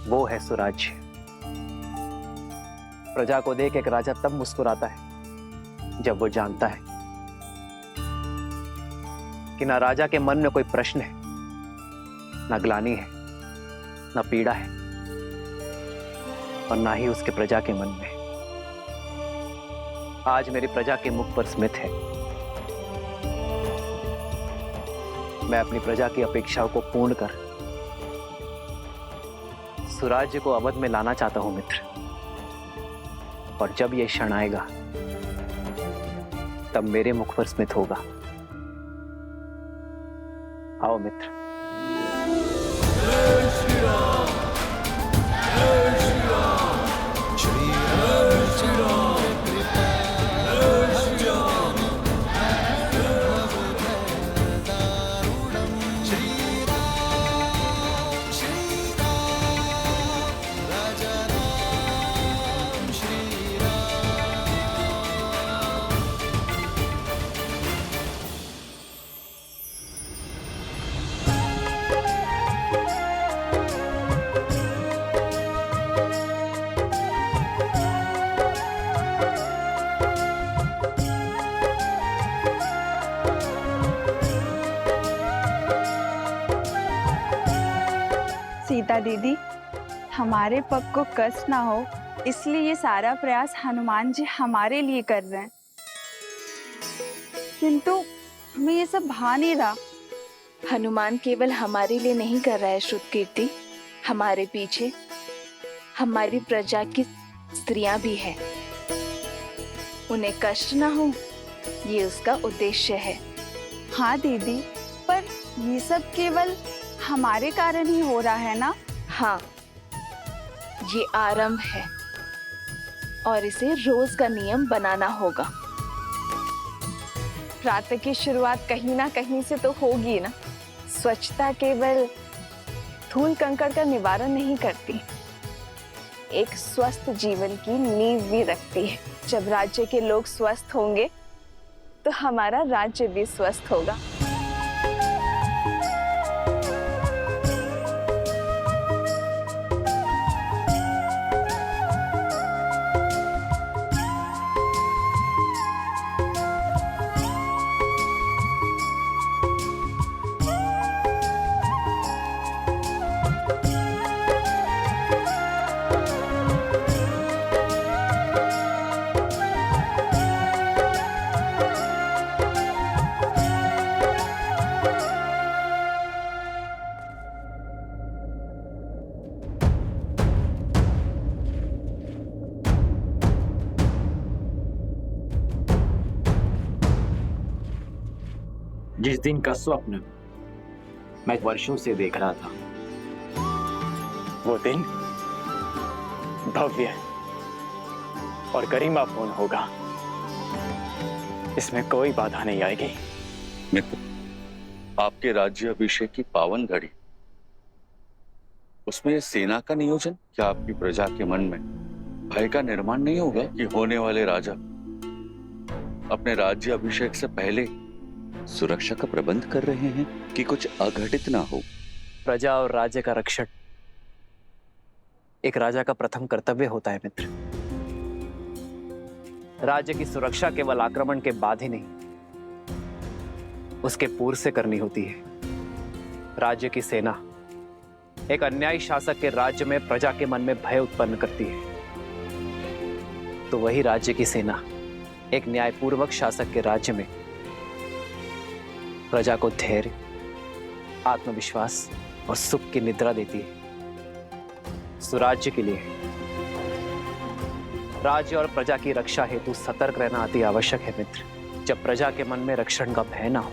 वो है सुराज्य। प्रजा को देख एक राजा तब मुस्कुराता है जब वो जानता है कि ना राजा के मन में कोई प्रश्न है, ना ग्लानि है, ना पीड़ा है, और ना ही उसके प्रजा के मन में। आज मेरी प्रजा के मुख पर स्मित है। मैं अपनी प्रजा की अपेक्षाओं को पूर्ण कर सुराज्य को अवध में लाना चाहता हूं मित्र। और जब यह क्षण आएगा तब मेरे मुख पर स्मित होगा। आओ मित्र। सीता दीदी, हमारे पग को कष्ट ना हो इसलिए ये सारा प्रयास हनुमान जी हमारे लिए कर रहे हैं, किंतु हमें ये सब भा नहीं रहा। हनुमान केवल हमारे लिए नहीं कर रहा है श्रुतकीर्ति, हमारे पीछे हमारी प्रजा की स्त्रियां भी हैं। उन्हें कष्ट ना हो ये उसका उद्देश्य है। हाँ दीदी, पर ये सब केवल हमारे कारण ही हो रहा है ना? हाँ, ये आरंभ है और इसे रोज का नियम बनाना होगा। प्रातः की शुरुआत कहीं ना कहीं से तो होगी ना। स्वच्छता केवल धूल कंकड़ का निवारण नहीं करती, एक स्वस्थ जीवन की नींव भी रखती है। जब राज्य के लोग स्वस्थ होंगे तो हमारा राज्य भी स्वस्थ होगा। जिस दिन का स्वप्न मैं वर्षों से देख रहा था, वो दिन भव्य और गरिमापूर्ण होगा। इसमें कोई बाधा नहीं आएगी। मित्र, आपके राज्य अभिषेक की पावन घड़ी, उसमें सेना का नियोजन, क्या आपकी प्रजा के मन में भय का निर्माण नहीं होगा कि होने वाले राजा अपने राज्य अभिषेक से पहले सुरक्षा का प्रबंध कर रहे हैं कि कुछ अघटित ना हो? प्रजा और राज्य का रक्षण एक राजा का प्रथम कर्तव्य होता है मित्र। राज्य की सुरक्षा केवल आक्रमण के बाद ही नहीं, उसके पूर्व से करनी होती है। राज्य की सेना एक अन्यायी शासक के राज्य में प्रजा के मन में भय उत्पन्न करती है, तो वही राज्य की सेना एक न्यायपूर्वक शासक के राज्य में प्रजा को धैर्य, आत्मविश्वास और सुख की निद्रा देती है। सुराज्य के लिए राज्य और प्रजा की रक्षा हेतु सतर्क रहना अति आवश्यक है मित्र। जब प्रजा के मन में रक्षण का भय ना हो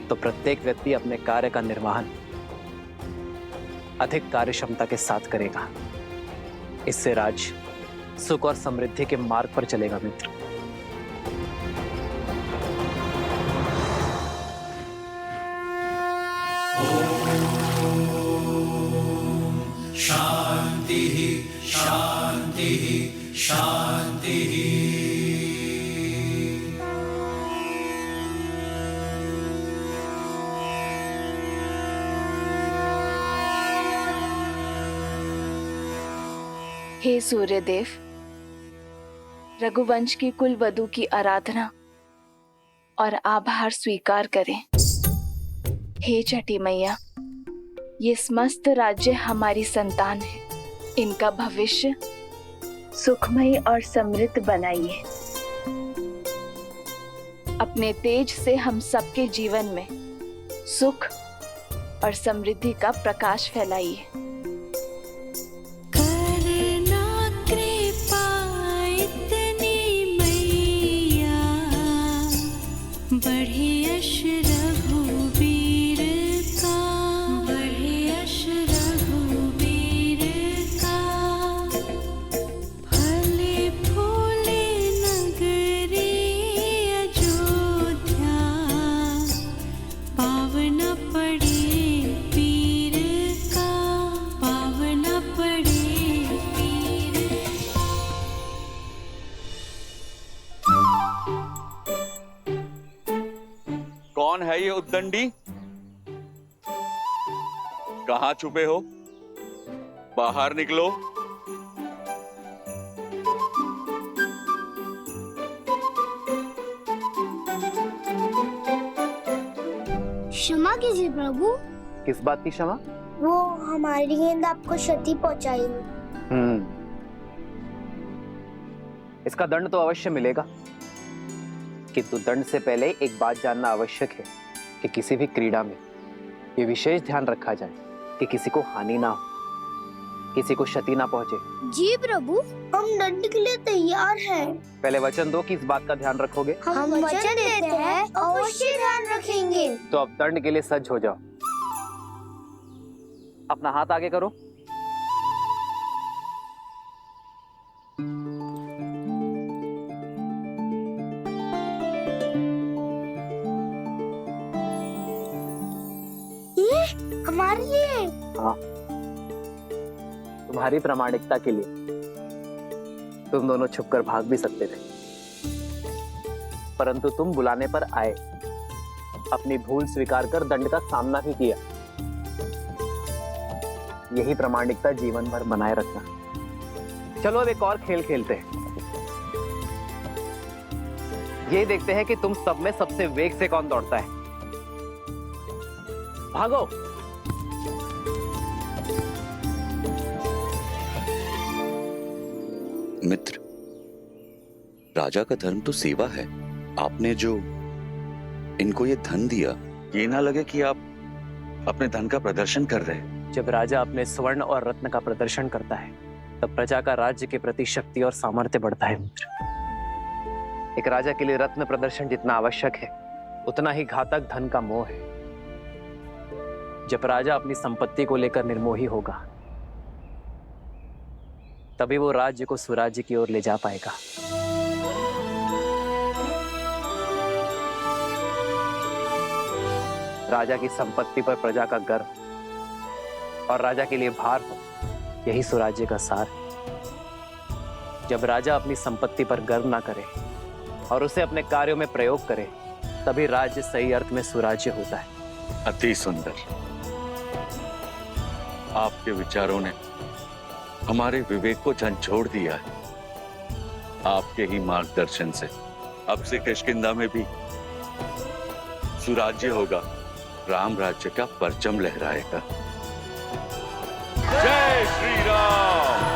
तो प्रत्येक व्यक्ति अपने कार्य का निर्वहन अधिक कार्यक्षमता के साथ करेगा। इससे राज्य सुख और समृद्धि के मार्ग पर चलेगा मित्र। शांति शांति शांति। हे सूर्यदेव, रघुवंश की कुल वधू की आराधना और आभार स्वीकार करें। हे छठी मैया, ये समस्त राज्य हमारी संतान है, इनका भविष्य सुखमय और समृद्ध बनाइए। अपने तेज से हम सबके जीवन में सुख और समृद्धि का प्रकाश फैलाइए। कौन है ये उद्दंडी? कहां छुपे हो? बाहर निकलो। क्षमा कीजिए प्रभु। किस बात की क्षमा? वो हमारी गेंद आपको क्षति पहुंचाई। इसका दंड तो अवश्य मिलेगा, किंतु दंड से पहले एक बात जानना आवश्यक है कि किसी भी क्रीड़ा में ये विशेष ध्यान रखा जाए कि किसी को हानि ना हो, किसी को क्षति ना पहुंचे। जी प्रभु, हम दंड के लिए तैयार हैं। पहले वचन दो कि इस बात का ध्यान रखोगे। हम वचन देते हैं, अवश्य ध्यान रखेंगे। तो अब दंड के लिए सज्ज हो जाओ। अपना हाथ आगे करो। हमारे लिए? हाँ, तुम्हारी प्रामाणिकता के लिए। तुम दोनों छुपकर भाग भी सकते थे, परंतु तुम बुलाने पर आए, अपनी भूल स्वीकार कर दंड का सामना भी किया। यही प्रामाणिकता जीवन भर बनाए रखना। चलो अब एक और खेल खेलते हैं। ये देखते हैं कि तुम सब में सबसे वेग से कौन दौड़ता है। भागो। मित्र, राजा का धर्म तो सेवा है। आपने जो इनको ये धन दिया, ये ना लगे कि आप अपने धन का प्रदर्शन कर रहे हैं। जब राजा अपने स्वर्ण और रत्न का प्रदर्शन करता है, तब प्रजा का राज्य के प्रति शक्ति और सामर्थ्य बढ़ता है। मित्र, एक राजा के लिए रत्न प्रदर्शन जितना आवश्यक है, उतना ही घातक धन का मोह है। जब राजा अपनी संपत्ति को लेकर निर्मोही होगा, तभी वो राज्य को सुराज्य की ओर ले जा पाएगा। राजा की संपत्ति पर प्रजा का गर्व और राजा के लिए भार हो, यही सुराज्य का सार है। जब राजा अपनी संपत्ति पर गर्व ना करे और उसे अपने कार्यों में प्रयोग करे, तभी राज्य सही अर्थ में सुराज्य होता है। अति सुंदर। आपके विचारों ने हमारे विवेक को झंझोड़ दिया है। आपके ही मार्गदर्शन से अब से किष्किंधा में भी सुराज्य होगा, राम राज्य का परचम लहराएगा। जय श्री राम।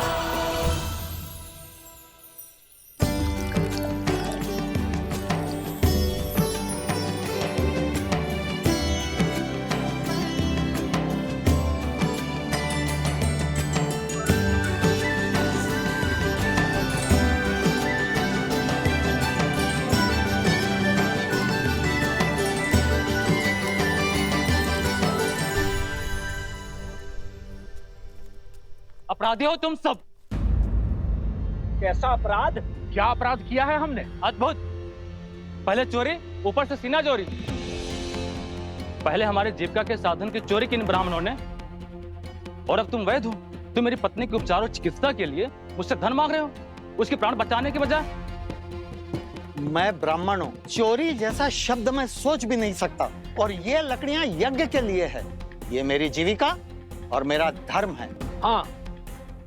अपराधी हो तुम सब। कैसा अपराध? क्या अपराध किया है हमने? अद्भुत। पहले चोरी, ऊपर से सीना चोरी। पहले हमारे जीविका के साधन की चोरी की इन ब्राह्मणों ने, और अब तुम वैध हो। तुम मेरी पत्नी के उपचार और चिकित्सा के लिए मुझसे धन मांग रहे हो, उसके प्राण बचाने के बजाय। मैं ब्राह्मण हूँ, चोरी जैसा शब्द मैं सोच भी नहीं सकता। और ये लकड़ियां यज्ञ के लिए है। ये मेरी जीविका और मेरा धर्म है। हाँ,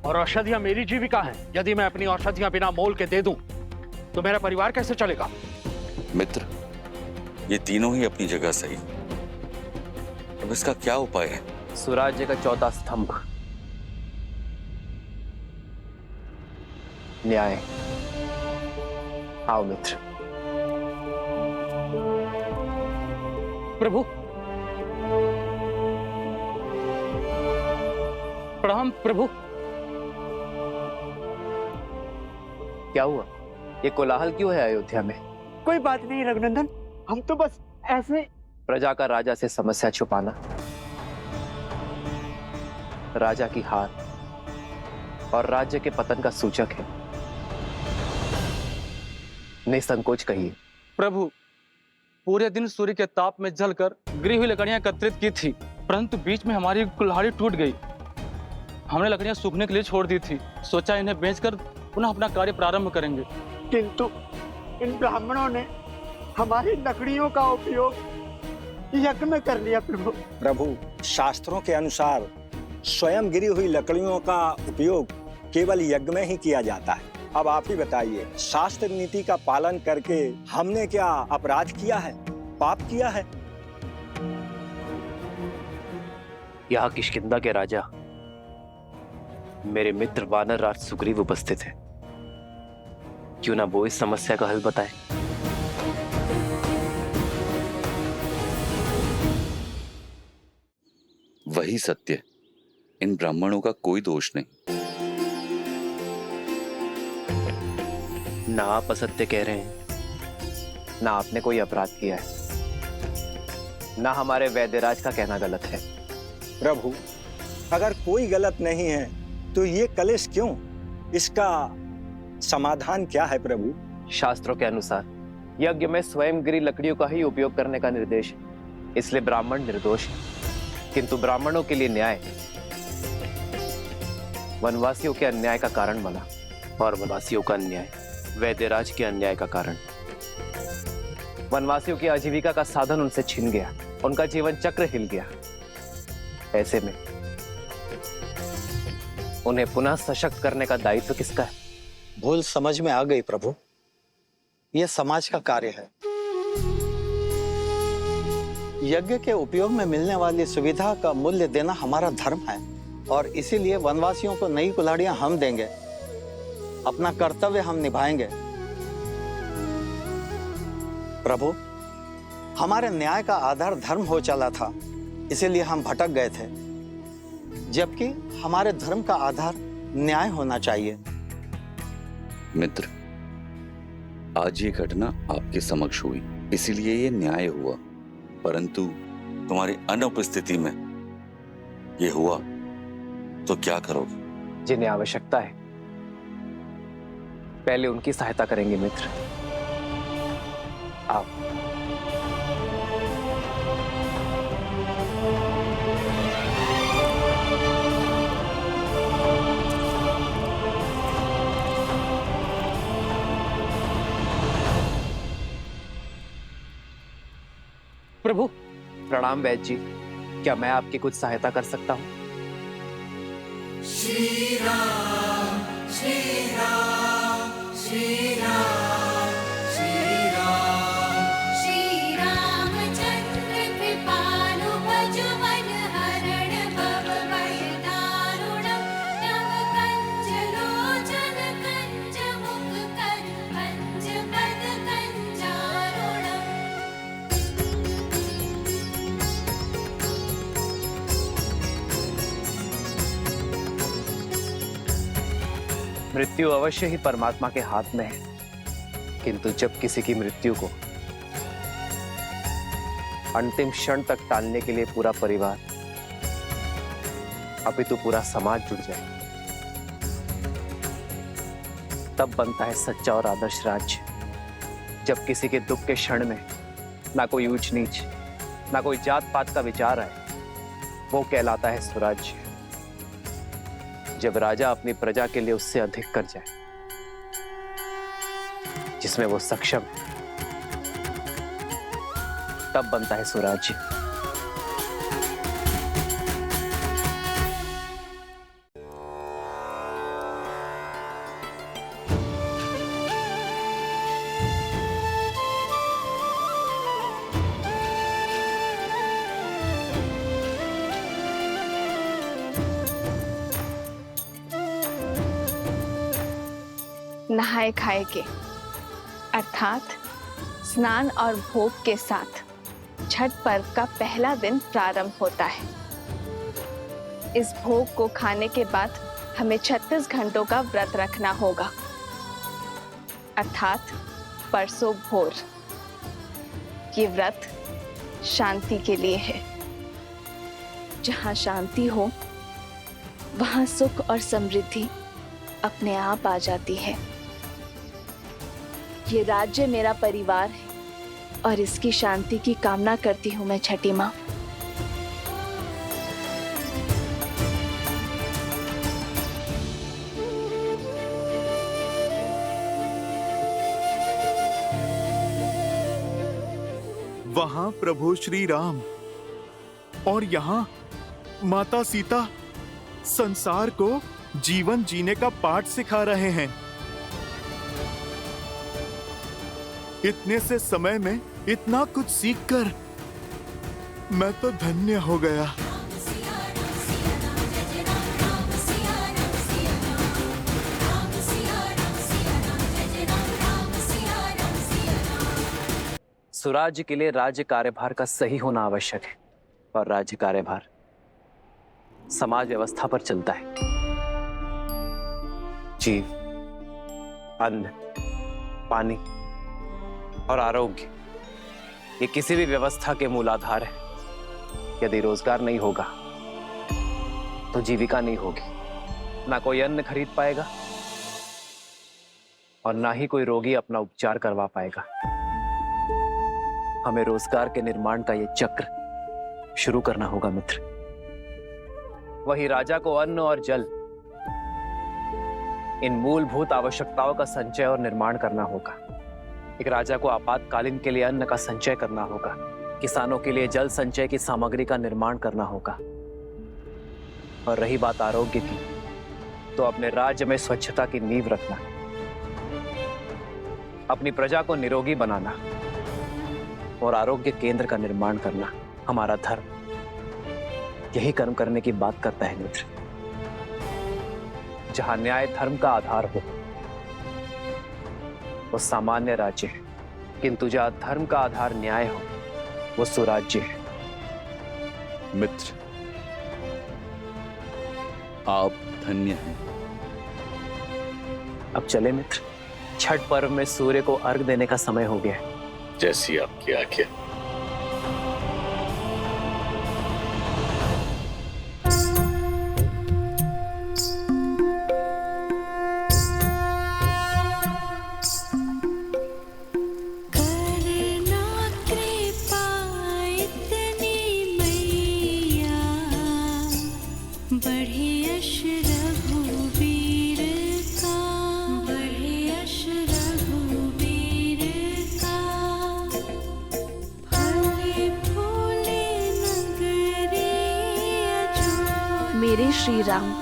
और औषधियां मेरी जीविका हैं। यदि मैं अपनी औषधियां बिना मोल के दे दूं तो मेरा परिवार कैसे चलेगा? मित्र, ये तीनों ही अपनी जगह सही। अब इसका क्या उपाय है? सुराज्य का चौथा स्तंभ, न्याय। आओ मित्र। प्रभु, प्रणाम प्रभु। क्या हुआ? ये कोलाहल क्यों है अयोध्या में? कोई बात नहीं रघुनंदन, हम तो बस ऐसे। प्रजा का राजा से समस्या छुपाना राजा की हार और राज्य के पतन का सूचक है। निसंकोच कहिए। प्रभु, पूरे दिन सूर्य के ताप में जलकर गिरी हुई लकड़ियां एकत्रित की थी, परंतु बीच में हमारी कुल्हाड़ी टूट गई। हमने लकड़ियां सूखने के लिए छोड़ दी थी, सोचा इन्हें बेचकर पुनः अपना कार्य प्रारंभ करेंगे। किंतु इन ब्राह्मणों ने हमारी लकड़ियों का उपयोग यज्ञ में कर लिया प्रभु। प्रभु, शास्त्रों के अनुसार स्वयं गिरी हुई लकड़ियों का उपयोग केवल यज्ञ में ही किया जाता है। अब आप ही बताइए, शास्त्र नीति का पालन करके हमने क्या अपराध किया है, पाप किया है? यहाँ किष्किंधा के राजा मेरे मित्र वानर राज सुग्रीव उपस्थित है। क्यों ना वो इस समस्या का हल बताए। वही सत्य, इन ब्राह्मणों का कोई दोष नहीं। ना आप असत्य कह रहे हैं, ना आपने कोई अपराध किया है, ना हमारे वैद्यराज का कहना गलत है। प्रभु, अगर कोई गलत नहीं है तो ये कलेश क्यों? इसका समाधान क्या है प्रभु? शास्त्रों के अनुसार यज्ञ में स्वयं गिरी लकड़ियों का ही उपयोग करने का निर्देश है, इसलिए ब्राह्मण निर्दोष है। किंतु ब्राह्मणों के लिए न्याय वनवासियों के अन्याय का कारण बना, और वनवासियों का अन्याय वैद्यराज के अन्याय का कारण। वनवासियों की आजीविका का साधन उनसे छिन गया, उनका जीवन चक्र हिल गया। ऐसे में उन्हें पुनः सशक्त करने का दायित्व किसका है? भूल समझ में आ गई प्रभु, यह समाज का कार्य है। यज्ञ के उपयोग में मिलने वाली सुविधा का मूल्य देना हमारा धर्म है, और इसीलिए वनवासियों को नई कुल्हाड़ियां हम देंगे। अपना कर्तव्य हम निभाएंगे। प्रभु, हमारे न्याय का आधार धर्म हो चला था, इसीलिए हम भटक गए थे, जबकि हमारे धर्म का आधार न्याय होना चाहिए। मित्र, आज ये घटना आपके समक्ष हुई, इसीलिए ये न्याय हुआ, परंतु तुम्हारी अनुपस्थिति में ये हुआ तो क्या करोगे? जिन्हें आवश्यकता है पहले उनकी सहायता करेंगे मित्र। आप प्रभु, प्रणाम वैद्य जी, क्या मैं आपकी कुछ सहायता कर सकता हूँ? श्री राम श्री राम श्री राम श्री राम श्री रामचंद्र कृपालु भजो मन हरण भव भय दारुणम नव कंज लोचन कंज मुख कर कंज पद कंजारुणम। मृत्यु अवश्य ही परमात्मा के हाथ में है, किंतु जब किसी की मृत्यु को अंतिम क्षण तक टालने के लिए पूरा परिवार, अपितु पूरा समाज जुट जाए, तब बनता है सच्चा और आदर्श राज्य। जब किसी के दुख के क्षण में ना कोई ऊंच नीच, ना कोई जात पात का विचार आए, वो कहलाता है स्वराज्य। जब राजा अपनी प्रजा के लिए उससे अधिक कर जाए, जिसमें वो सक्षम है, तब बनता है स्वराज्य। नहाए खाए के अर्थात स्नान और भोग के साथ छठ पर्व का पहला दिन प्रारंभ होता है। इस भोग को खाने के बाद हमें 36 घंटों का व्रत रखना होगा, अर्थात परसों भोर। ये व्रत शांति के लिए है। जहाँ शांति हो वहाँ सुख और समृद्धि अपने आप आ जाती है। ये राज्य मेरा परिवार है और इसकी शांति की कामना करती हूँ मैं छठी माँ। वहां प्रभु श्री राम और यहाँ माता सीता संसार को जीवन जीने का पाठ सिखा रहे हैं। इतने से समय में इतना कुछ सीखकर मैं तो धन्य हो गया। सुराज्य के लिए राज्य कार्यभार का सही होना आवश्यक है और राज्य कार्यभार समाज व्यवस्था पर चलता है। जीव, अन्न, पानी और आरोग्य ये किसी भी व्यवस्था के मूलाधार है। यदि रोजगार नहीं होगा तो जीविका नहीं होगी। ना कोई अन्न खरीद पाएगा और ना ही कोई रोगी अपना उपचार करवा पाएगा। हमें रोजगार के निर्माण का ये चक्र शुरू करना होगा मित्र। वही राजा को अन्न और जल, इन मूलभूत आवश्यकताओं का संचय और निर्माण करना होगा। एक राजा को आपातकालीन के लिए अन्न का संचय करना होगा, किसानों के लिए जल संचय की सामग्री का निर्माण करना होगा। और रही बात आरोग्य की, तो अपने राज्य में स्वच्छता की नींव रखना, अपनी प्रजा को निरोगी बनाना और आरोग्य केंद्र का निर्माण करना हमारा धर्म यही कर्म करने की बात करता है मित्र। जहां न्याय धर्म का आधार हो वो सामान्य राज्य है, किंतु जहां धर्म का आधार न्याय हो वो सुराज्य है। मित्र, आप धन्य हैं। अब चले मित्र, छठ पर्व में सूर्य को अर्घ देने का समय हो गया है। जैसी आपकी आज्ञा। मेरे श्री राम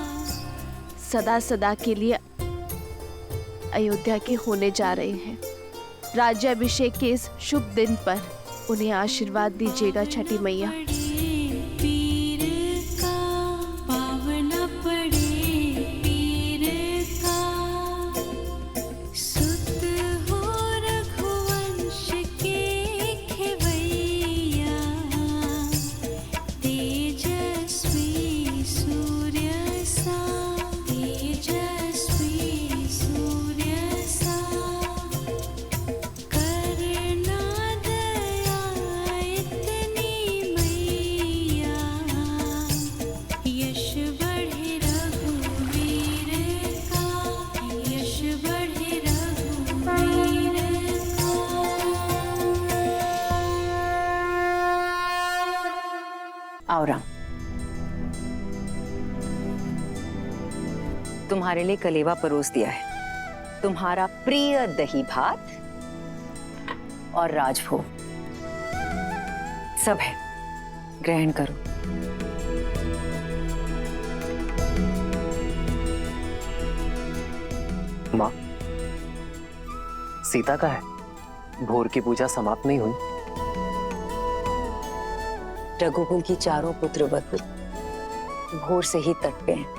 सदा सदा के लिए अयोध्या के होने जा रहे हैं। राज्याभिषेक के इस शुभ दिन पर उन्हें आशीर्वाद दीजिएगा छठी मैया। आओ राम, तुम्हारे लिए कलेवा परोस दिया है। तुम्हारा प्रिय दही भात और राजभोग सब है, ग्रहण करो। माँ, सीता का है? भोर की पूजा समाप्त नहीं हुई? रघुकुल की चारों पुत्र वधु भोर से ही तट पे हैं।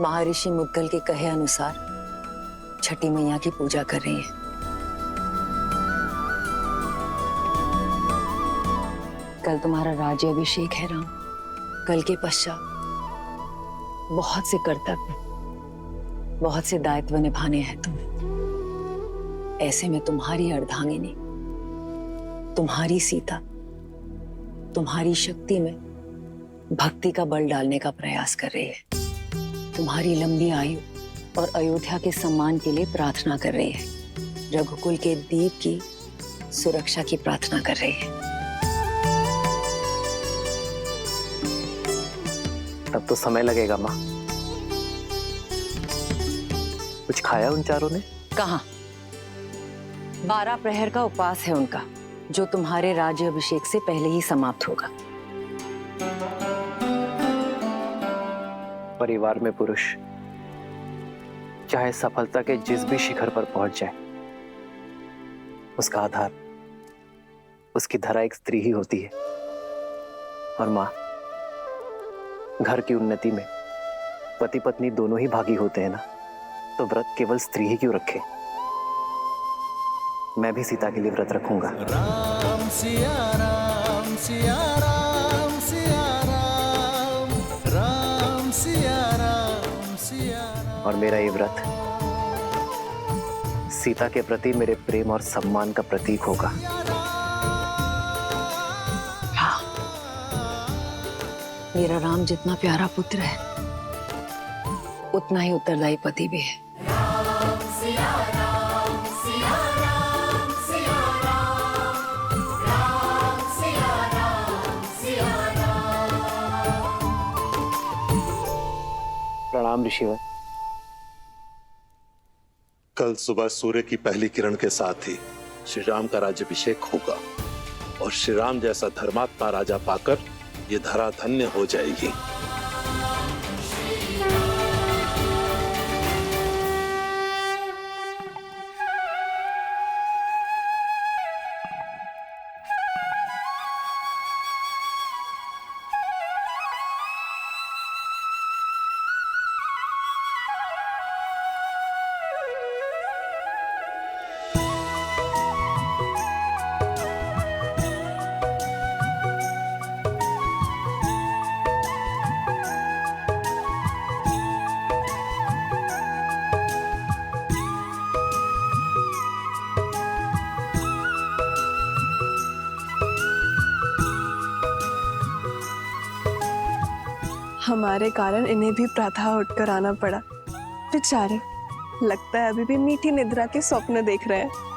महर्षि मुद्गल के कहे अनुसार छठी मैया की पूजा कर रही हैं। कल तुम्हारा राज्य अभिषेक है राम। कल के पश्चात बहुत से कर्तव्य, बहुत से दायित्व निभाने हैं तुम्हें। ऐसे में तुम्हारी अर्धांगिनी, तुम्हारी सीता, तुम्हारी शक्ति में भक्ति का बल डालने का प्रयास कर रही है। तुम्हारी लंबी आयु और अयोध्या के सम्मान के लिए प्रार्थना कर रही है। रघुकुल के दीप की सुरक्षा की प्रार्थना कर रही है। तब तो समय लगेगा माँ। कुछ खाया उन चारों ने? कहाँ? 12 प्रहर का उपवास है उनका, जो तुम्हारे राज्य अभिषेक से पहले ही समाप्त होगा। परिवार में पुरुष चाहे सफलता के जिस भी शिखर पर पहुंच जाए, उसका आधार, उसकी धरा एक स्त्री ही होती है। और मां, घर की उन्नति में पति पत्नी दोनों ही भागी होते हैं ना, तो व्रत केवल स्त्री ही क्यों रखे? मैं भी सीता के लिए व्रत रखूंगा। राम सिया राम सिया राम सिया राम, राम सिया राम सिया राम। और मेरा ये व्रत सीता के प्रति मेरे प्रेम और सम्मान का प्रतीक होगा। मेरा राम जितना प्यारा पुत्र है, उतना ही उत्तरदायी पति भी है। राम सिया राम सिया राम सिया राम, राम सिया राम सिया राम। प्रणाम ऋषिवर। कल सुबह सूर्य की पहली किरण के साथ ही श्री राम का राज्याभिषेक होगा और श्री राम जैसा धर्मात्मा राजा पाकर ये धरा धन्य हो जाएगी। हमारे कारण इन्हें भी प्रातः उठकर आना पड़ा। बेचारे, लगता है अभी भी मीठी निद्रा के स्वप्न देख रहे हैं।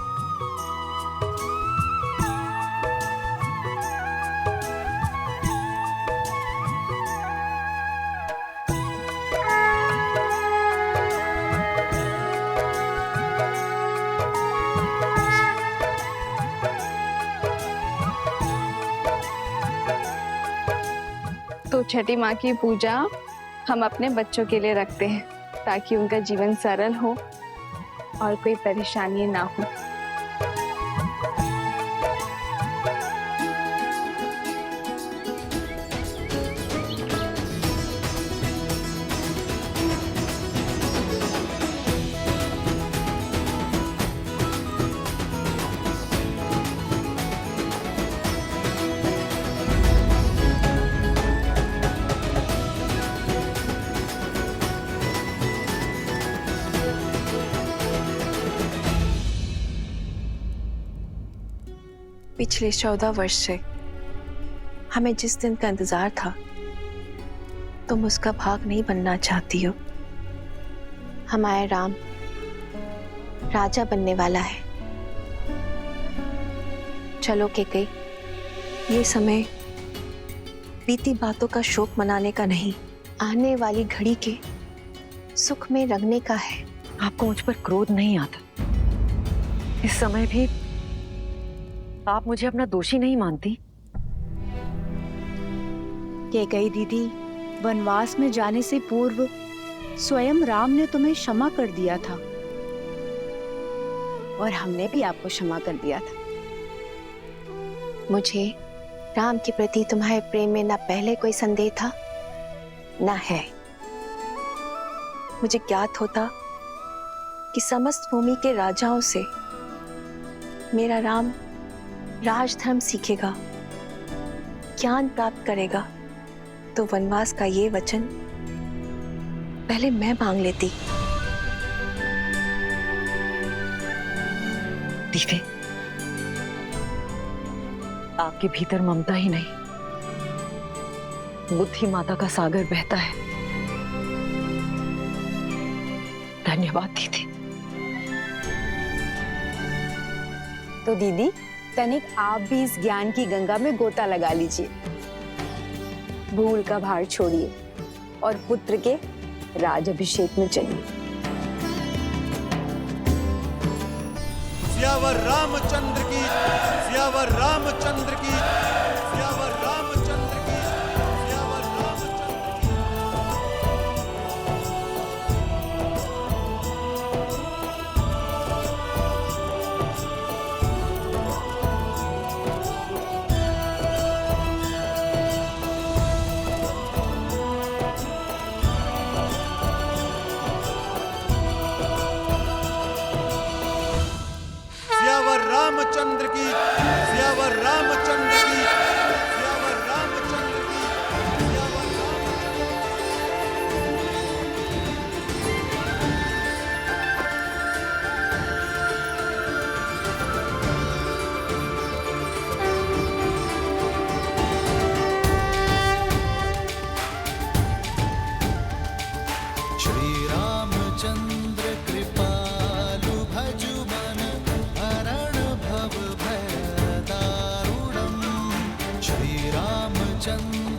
तो छठी माँ की पूजा हम अपने बच्चों के लिए रखते हैं, ताकि उनका जीवन सरल हो और कोई परेशानी ना हो। पिछले 14 वर्ष से हमें जिस दिन का इंतजार था, तुम उसका भाग नहीं बनना चाहती हो। हमारा राम राजा बनने वाला है। चलो कैकेयी, ये समय बीती बातों का शोक मनाने का नहीं, आने वाली घड़ी के सुख में रंगने का है। आपको मुझ पर क्रोध नहीं आता? इस समय भी आप मुझे अपना दोषी नहीं मानती? कैकेयी दीदी, वनवास में जाने से पूर्व स्वयं राम ने तुम्हें क्षमा कर दिया था और हमने भी आपको क्षमा कर दिया था। मुझे राम के प्रति तुम्हारे प्रेम में ना पहले कोई संदेह था, ना है। मुझे ज्ञात होता कि समस्त भूमि के राजाओं से मेरा राम राजधर्म सीखेगा, ज्ञान प्राप्त करेगा, तो वनवास का ये वचन पहले मैं मांग लेती। दीवे, आपके भीतर ममता ही नहीं, बुद्धि माता का सागर बहता है। धन्यवाद दीदी। तो दीदी, तनिक आप भी इस ज्ञान की गंगा में गोता लगा लीजिए। भूल का भार छोड़िए और पुत्र के राज अभिषेक में चलिए। सियावर रामचंद्र की, सियावर रामचंद्र की, सियावर रामचंद्र की, सियावर रामचंद्र की। सियावर रामचंद्र की, सियावर रामचंद्र की, सियावर रामचंद्र की, सियावर श्री रामचंद्र कृपालु भजु मन हरण भव भय दारुणम्। श्री रामचंद्र